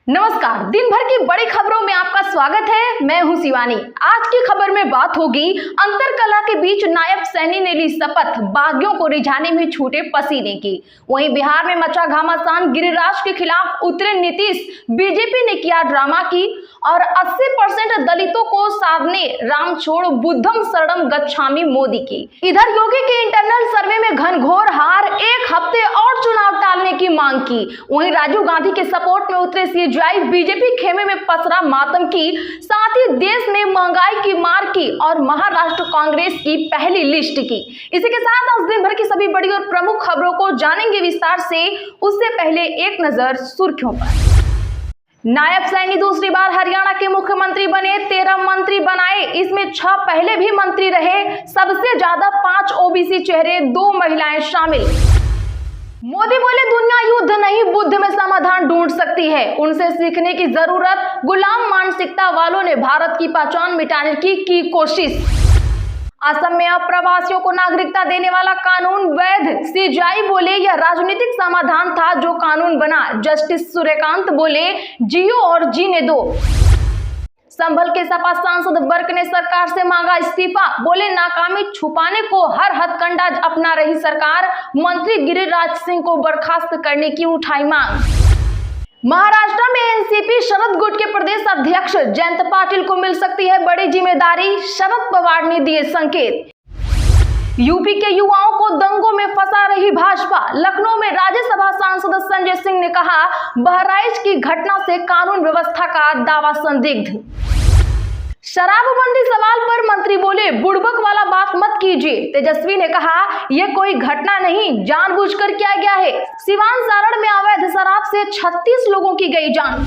नमस्कार, दिन भर की बड़ी खबरों में आपका स्वागत है। मैं हूं शिवानी। आज की खबर में बात होगी अंतरकला के बीच नायब सैनी ने ली शपथ, बागियों को रिझाने में छूटे पसीने की। वहीं बिहार में मचा घमासान, गिरिराज के खिलाफ उतरे नीतीश, बीजेपी ने किया ड्रामा की और 80% दलितों को साधने राम छोड़ बुद्धम शरणम गच्छामि मोदी की। इधर योगी के इंटरनल सर्वे में घनघोर हार, एक हफ्ते और चुनाव टालने की मांग की। वहीं राजीव गांधी के सपोर्ट में उतरे सीजेआई, बीजेपी खेमे में पसरा मातम की, साथ ही देश में महंगाई की मार की और महाराष्ट्र कांग्रेस की पहली लिस्ट की। इसी के साथ आज दिन भर की सभी बड़ी और प्रमुख खबरों को जानेंगे विस्तार से। उससे पहले एक नजर सुर्खियों पर। नायब सैनी दूसरी बार हरियाणा के मुख्यमंत्री बने, 13 मंत्री बनाए, इसमें 6 पहले भी मंत्री रहे। सबसे ज्यादा 5 ओबीसी चेहरे, 2 महिलाएं शामिल। मोदी बोले दुनिया युद्ध नहीं बुद्ध में समाधान ढूंढ सकती है, उनसे सीखने की जरूरत। गुलाम मानसिकता वालों ने भारत की पहचान मिटाने की कोशिश। असम में अप्रवासियों को नागरिकता देने वाला कानून वैध, सीजेआई बोले यह राजनीतिक समाधान था जो कानून बना। जस्टिस सूर्यकांत बोले जियो और जीने दो। संभल के सपा सांसद बर्क ने सरकार से मांगा इस्तीफा, बोले नाकामी छुपाने को हर हथकंडा अपना रही सरकार। मंत्री गिरिराज सिंह को बर्खास्त करने की उठाई मांग। महाराष्ट्र में एनसीपी शरद गुट के प्रदेश अध्यक्ष जयंत पाटिल को मिल सकती है बड़ी जिम्मेदारी, शरद पवार ने दिए संकेत। यूपी के युवाओं को दंगों में फंसा रही भाजपा, लखनऊ में राज्यसभा सांसद संजय सिंह ने कहा बहराइच की घटना से कानून व्यवस्था का दावा संदिग्ध। शराबबंदी सवाल पर मंत्री बोले बुड़बक वाला बात मत कीजिए। तेजस्वी ने कहा यह कोई घटना नहीं, जानबूझकर किया गया है। सिवान सारण में अवैध शराब से 36 लोगों की गई जान।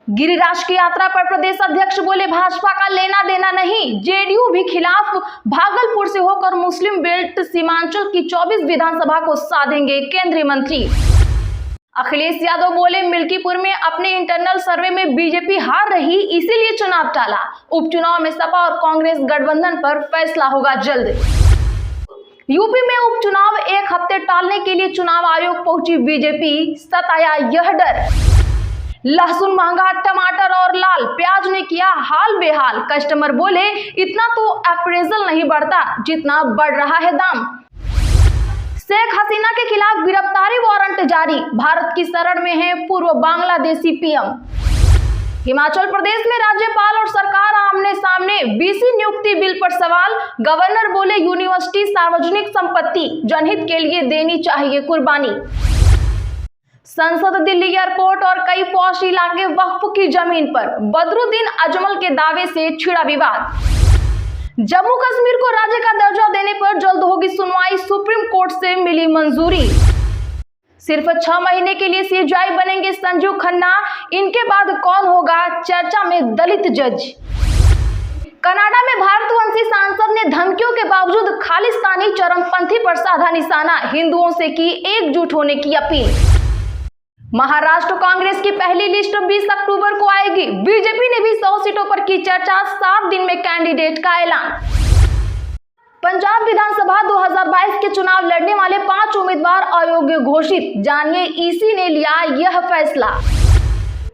गिरिराज की यात्रा पर प्रदेश अध्यक्ष बोले भाजपा का लेना देना नहीं, जेडीयू भी खिलाफ। भागलपुर से होकर मुस्लिम बेल्ट सीमांचल की 24 विधानसभा को साधेंगे केंद्रीय मंत्री। अखिलेश यादव बोले मिल्कीपुर में अपने इंटरनल सर्वे में बीजेपी हार रही, इसीलिए चुनाव टाला। उपचुनाव में सपा और कांग्रेस गठबंधन पर फैसला होगा जल्द। यूपी में उपचुनाव एक हफ्ते टालने के लिए चुनाव आयोग पहुंची बीजेपी, सताया यह डर। लहसुन महंगा, टमाटर और लाल प्याज ने किया हाल बेहाल। कस्टमर बोले इतना तो अप्रेजल नहीं बढ़ता जितना बढ़ रहा है दाम। शेख हसीना के खिलाफ गिरफ्तारी वारंट जारी, भारत की शरण में है पूर्व बांग्लादेशी पीएम। हिमाचल प्रदेश में राज्यपाल और सरकार आमने सामने, बीसी नियुक्ति बिल पर सवाल। गवर्नर बोले यूनिवर्सिटी सार्वजनिक संपत्ति, जनहित के लिए देनी चाहिए कुर्बानी। संसद, दिल्ली एयरपोर्ट और कई पॉश इलाके वक्फ की जमीन पर, बदरुद्दीन अजमल के दावे से छिड़ा विवाद। जम्मू कश्मीर को राज्य का दर्जा देने पर जल्द होगी सुनवाई, सुप्रीम कोर्ट से मिली मंजूरी। सिर्फ 6 महीने के लिए सीजेआई बनेंगे संजीव खन्ना, इनके बाद कौन होगा चर्चा में दलित जज। कनाडा में भारतवंशी सांसद ने धमकियों के बावजूद खालिस्तानी चरमपंथी पर साधा निशाना, हिंदुओं से की एकजुट होने की अपील। महाराष्ट्र कांग्रेस की पहली लिस्ट 20 अक्टूबर को आएगी, बीजेपी ने भी 100 सीटों पर की चर्चा, 7 दिन में कैंडिडेट का ऐलान। पंजाब विधानसभा 2022 के चुनाव लड़ने वाले 5 उम्मीदवार अयोग्य घोषित, जानिए ईसी ने लिया यह फैसला।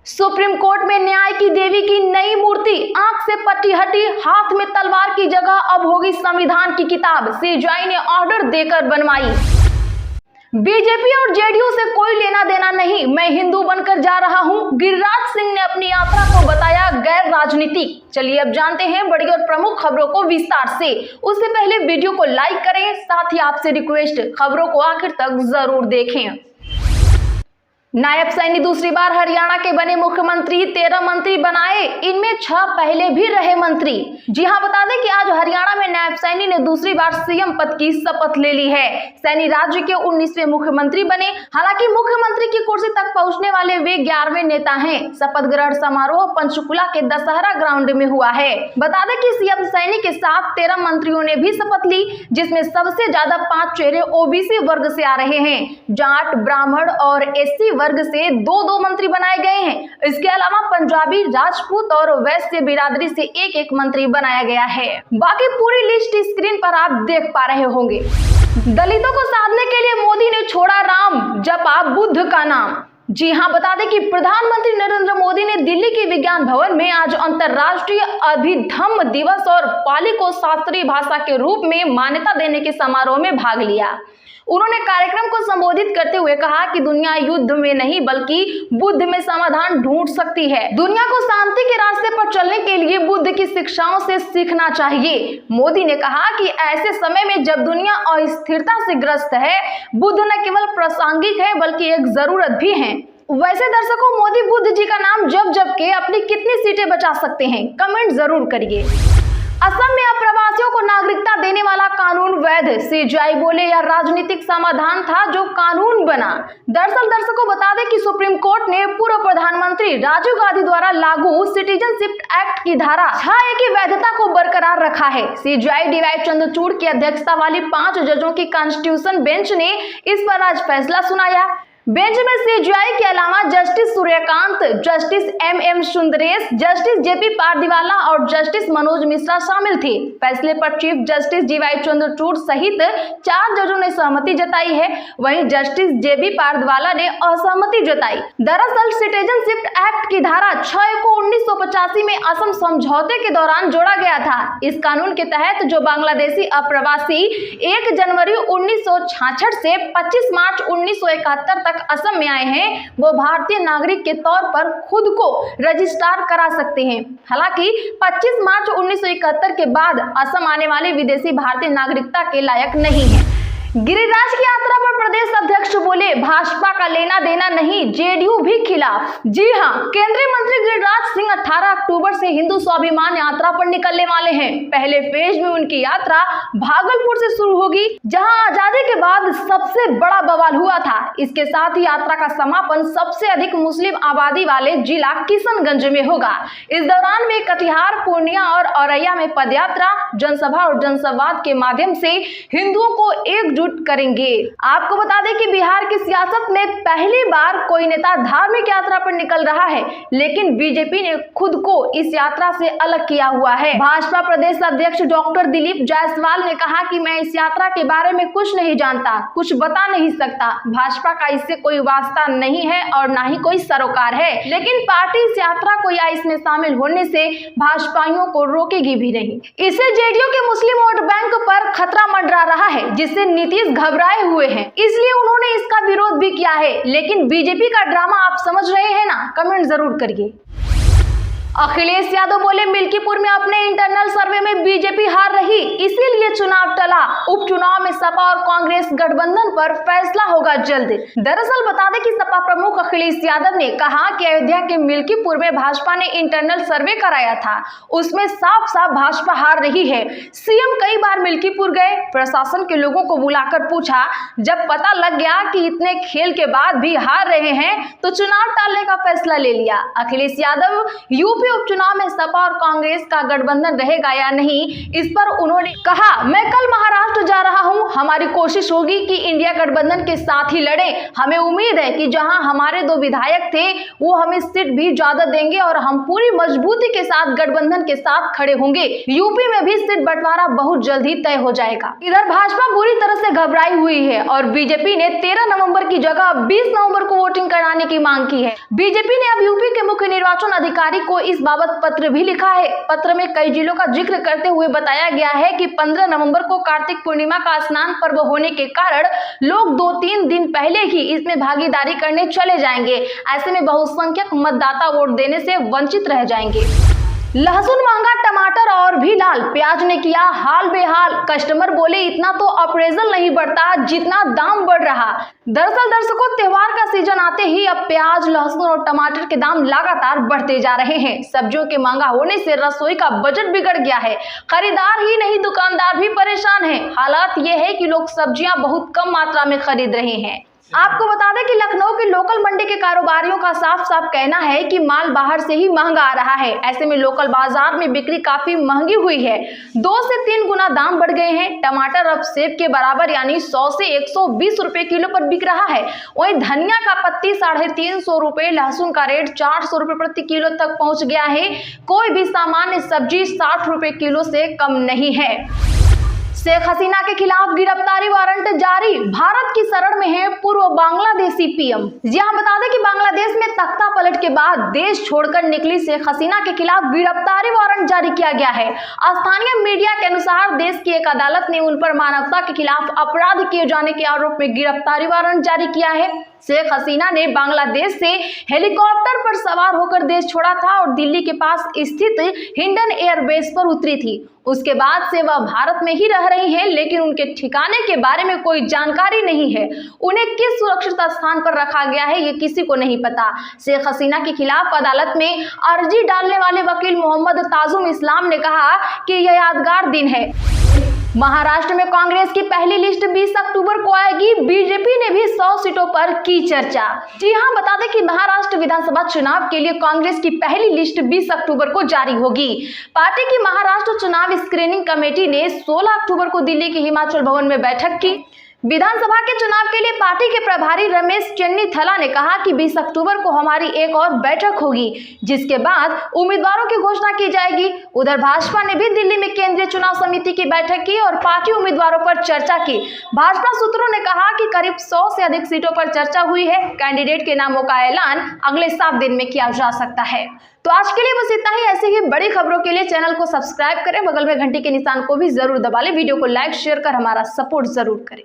सुप्रीम कोर्ट में न्याय की देवी की नई मूर्ति, आंख से पट्टी हटी, हाथ में तलवार की जगह अब होगी संविधान की किताब, सीजेआई ने ऑर्डर देकर बनवाई। बीजेपी और जेडीयू से कोई लेना देना नहीं, मैं हिंदू बनकर जा रहा हूं, गिरिराज सिंह ने अपनी यात्रा को बताया गैर राजनीतिक। चलिए अब जानते हैं बड़ी और प्रमुख खबरों को विस्तार से। उससे पहले वीडियो को लाइक करें, साथ ही आपसे रिक्वेस्ट खबरों को आखिर तक जरूर देखें। नायब सैनी दूसरी बार हरियाणा के बने मुख्यमंत्री, 13 मंत्री बनाए, इनमें 6 पहले भी रहे मंत्री। जी हां, बता दें कि आज हरियाणा में नायब सैनी ने दूसरी बार सीएम पद की शपथ ले ली है। सैनी राज्य के 19वें मुख्यमंत्री बने। हालांकि मुख्यमंत्री की कुर्सी तक पहुंचने वाले वे 11वें नेता हैं। शपथ ग्रहण समारोह पंचकुला के दशहरा ग्राउंड में हुआ है। बता दें कि सीएम सैनी के साथ 13 मंत्रियों ने भी शपथ ली, जिसमें सबसे ज्यादा 5 चेहरे ओबीसी वर्ग से आ रहे हैं। जाट, ब्राह्मण और एससी वर्ग से 2-2 मंत्री बनाए गए हैं। इसके अलावा पंजाबी, राजपूत और वैश्य बिरादरी से 1-1 मंत्री बनाया गया है। बाकी पूरी लिस्ट स्क्रीन पर आप देख पा रहे होंगे। दलितों को साधने के लिए मोदी ने छोड़ा राम, जपा बुद्ध का नाम। जी हां, बता दें कि प्रधानमंत्री नरेंद्र मोदी ने दिल्ली के विज्ञान भवन में आज अंतर्राष्ट्रीय अभिधम्म दिवस और पाली को शास्त्रीय भाषा के रूप में मान्यता देने के समारोह में भाग लिया। उन्होंने कार्यक्रम को संबोधित करते हुए कहा कि दुनिया युद्ध में नहीं बल्कि बुद्ध में समाधान ढूंढ सकती है। दुनिया को शांति के रास्ते पर चलने के लिए बुद्ध की शिक्षाओं से सीखना चाहिए। मोदी ने कहा कि ऐसे समय में जब दुनिया अस्थिरता से ग्रस्त है, बुद्ध न केवल प्रासंगिक है बल्कि एक जरूरत भी है। वैसे दर्शकों, मोदी बुद्ध जी का नाम जप जप के अपनी कितनी सीटें बचा सकते हैं, कमेंट जरूर करिए। असम में अप्रवासियों को नागरिकता देने वाला कानून वैध, सीजेआई बोले यह राजनीतिक समाधान था जो कानून बना। दरअसल दर्शकों, बता दें कि सुप्रीम कोर्ट ने पूर्व प्रधानमंत्री राजीव गांधी द्वारा लागू सिटीजनशिप एक्ट की धारा 6A की वैधता को बरकरार रखा है। सीजेआई DY चंद्रचूड़ की अध्यक्षता वाली 5 जजों की कॉन्स्टिट्यूशन बेंच ने इस पर आज फैसला सुनाया। बेंच में सीजेआई के अलावा justice Suryakant, justice MM Sundaresh, justice JP Pardiwala और जस्टिस मनोज मिश्रा शामिल थे। फैसले पर चीफ जस्टिस DY चंद्रचूड़ सहित 4 जजों ने सहमति जताई है, वहीं जस्टिस JB पारदीवाला ने असहमति जताई। दरअसल सिटीजनशिप एक्ट की धारा 6A को 1985 में असम समझौते के दौरान जोड़ा गया था। इस कानून के तहत जो बांग्लादेशी अप्रवासी 1 जनवरी 1966 से 25 मार्च 1971 तक असम में आए हैं, वो भारतीय नागरिक के तौर पर खुद को रजिस्ट्रार करा सकते हैं। हालांकि 25 मार्च 1971 के बाद असम आने वाले विदेशी भारतीय नागरिकता के लायक नहीं है। गिरिराज की यात्रा पर प्रदेश अध्यक्ष बोले भाजपा का लेना देना नहीं, JDU भी खिलाफ। जी हां, केंद्रीय मंत्री गिरिराज सिंह 18 अक्टूबर से हिंदू स्वाभिमान यात्रा पर निकलने वाले हैं। पहले फेज में उनकी यात्रा भागलपुर से शुरू होगी, जहां आजादी के बाद सबसे बड़ा बवाल हुआ था। इसके साथ ही यात्रा का समापन सबसे अधिक मुस्लिम आबादी वाले जिला किशनगंज में होगा। इस दौरान वे कटिहार, पूर्णिया और औरैया में पदयात्रा, जनसभा और जनसंवाद के माध्यम से हिंदुओं को एकजुट करेंगे। आपको बता दें कि बिहार की सियासत में पहली बार कोई नेता धार्मिक यात्रा पर निकल रहा है, लेकिन बीजेपी ने खुद को इस यात्रा से अलग किया हुआ है। भाजपा प्रदेश अध्यक्ष डॉक्टर दिलीप जायसवाल ने कहा कि मैं इस यात्रा के बारे में कुछ नहीं जानता, कुछ बता नहीं सकता। भाजपा का इससे कोई वास्ता नहीं है और ना ही कोई सरोकार है, लेकिन पार्टी इस यात्रा को या इसमें शामिल होने से भाजपाइयों को रोकेगी भी नहीं। इससे JDU के मुस्लिम वोट बैंक पर खतरा मंडरा रहा है, जिससे नीतीश घबराए हुए हैं, इसलिए उन्होंने इसका विरोध भी किया है। लेकिन बीजेपी का ड्रामा आप समझ रहे हैं ना, कमेंट जरूर करिए। अखिलेश यादव बोले मिल्कीपुर में अपने इंटरनल सर्वे में बीजेपी हार रही, इसीलिए चुनाव टला। उपचुनाव में सपा और कांग्रेस गठबंधन पर फैसला होगा जल्द। दरअसल बता दें कि सपा प्रमुख अखिलेश यादव ने कहा कि अयोध्या के मिल्कीपुर में भाजपा ने इंटरनल सर्वे कराया था, उसमें साफ साफ भाजपा हार रही है। सीएम कई बार मिल्कीपुर गए, प्रशासन के लोगों को बुलाकर पूछा, जब पता लग गया कि इतने खेल के बाद भी हार रहे हैं तो चुनाव टालने का फैसला ले लिया। अखिलेश यादव यूपी उपचुनाव में सपा और कांग्रेस का गठबंधन रहेगा या नहीं, इस पर उन्होंने कहा, मैं कल महाराष्ट्र जा रहा हूं, हमारी कोशिश होगी कि इंडिया गठबंधन के साथ ही लड़े। हमें उम्मीद है कि जहां हमारे 2 विधायक थे वो हमें सीट भी ज्यादा देंगे और हम पूरी मजबूती के साथ गठबंधन के साथ खड़े होंगे। यूपी में भी सीट बंटवारा बहुत जल्द ही तय हो जाएगा। इधर भाजपा बुरी तरह से घबराई हुई है और बीजेपी ने 13 नवंबर की जगह 20 नवंबर को वोटिंग कराने की मांग की है। बीजेपी ने अब यूपी के मुख्य निर्वाचन अधिकारी को इस बाबत पत्र भी लिखा है। पत्र में कई जिलों का जिक्र करते हुए बताया गया है कि 15 नवंबर को कार्तिक पूर्णिमा का स्नान पर्व होने के कारण लोग 2-3 दिन पहले ही इसमें भागीदारी करने चले जाएंगे। ऐसे में बहुसंख्यक मतदाता वोट देने से वंचित रह जाएंगे। लहसुन महंगा, टमाटर और भी लाल, प्याज ने किया हाल बेहाल। कस्टमर बोले इतना तो अप्रेजल नहीं बढ़ता जितना दाम बढ़ रहा। दरअसल दर्शकों, त्योहार का सीजन आते ही अब प्याज, लहसुन और टमाटर के दाम लगातार बढ़ते जा रहे हैं। सब्जियों के महंगा होने से रसोई का बजट बिगड़ गया है। खरीदार ही नहीं, दुकानदार भी परेशान है। हालात ये है कि लोग सब्जियां बहुत कम मात्रा में खरीद रहे हैं। आपको बता दें कि लखनऊ की लोकल मंडी के कारोबारियों का साफ साफ कहना है कि माल बाहर से ही महंगा आ रहा है। ऐसे में लोकल बाजार में बिक्री काफी महंगी हुई है। 2 से 3 गुना दाम बढ़ गए हैं। टमाटर अब सेब के बराबर यानी 100 से 120 रुपए किलो पर बिक रहा है। वहीं धनिया का पत्ती 350 रुपए, लहसुन का रेट 400 रुपए प्रति किलो तक पहुंच गया है। कोई भी सामान्य सब्जी 60 रुपए किलो से कम नहीं है। शेख हसीना के खिलाफ गिरफ्तारी वारंट जारी, भारत की शरण में है पूर्व बांग्लादेशी पीएम। यहां बता दें कि बांग्लादेश में तख्ता पलट के बाद देश छोड़कर निकली शेख हसीना के खिलाफ गिरफ्तारी वारंट जारी किया गया है। स्थानीय मीडिया के अनुसार देश की एक अदालत ने उन पर मानवता के खिलाफ अपराध किए जाने के आरोप में गिरफ्तारी वारंट जारी किया है। शेख हसीना ने बांग्लादेश से हेलीकॉप्टर पर सवार होकर देश छोड़ा था और दिल्ली के पास स्थित हिंडन एयरबेस पर उतरी थी। उसके बाद से वह भारत में ही रह रही हैं, लेकिन उनके ठिकाने के बारे में कोई जानकारी नहीं है। उन्हें किस सुरक्षित स्थान पर रखा गया है ये किसी को नहीं पता। शेख हसीना के खिलाफ अदालत में अर्जी डालने वाले वकील मोहम्मद ताजुम इस्लाम ने कहा कि यह यादगार दिन है। महाराष्ट्र में कांग्रेस की पहली लिस्ट 20 अक्टूबर को आएगी। बीजेपी ने भी 100 सीटों पर की चर्चा। जी हां, बता दें कि महाराष्ट्र विधानसभा चुनाव के लिए कांग्रेस की पहली लिस्ट 20 अक्टूबर को जारी होगी। पार्टी की महाराष्ट्र चुनाव स्क्रीनिंग कमेटी ने 16 अक्टूबर को दिल्ली के हिमाचल भवन में बैठक की। विधानसभा के चुनाव के लिए पार्टी के प्रभारी रमेश चेन्नीथला ने कहा कि 20 अक्टूबर को हमारी एक और बैठक होगी, जिसके बाद उम्मीदवारों की घोषणा की जाएगी। उधर भाजपा ने भी दिल्ली में केंद्रीय चुनाव समिति की बैठक की और पार्टी उम्मीदवारों पर चर्चा की। भाजपा सूत्रों ने कहा कि करीब 100 से अधिक सीटों पर चर्चा हुई है। कैंडिडेट के नामों का ऐलान अगले 7 दिन में किया जा सकता है। तो आज के लिए बस इतना ही। ऐसी ही बड़ी खबरों के लिए चैनल को सब्सक्राइब करें, बगल में घंटी के निशान को भी जरूर दबा लें, वीडियो को लाइक शेयर कर हमारा सपोर्ट जरूर करें।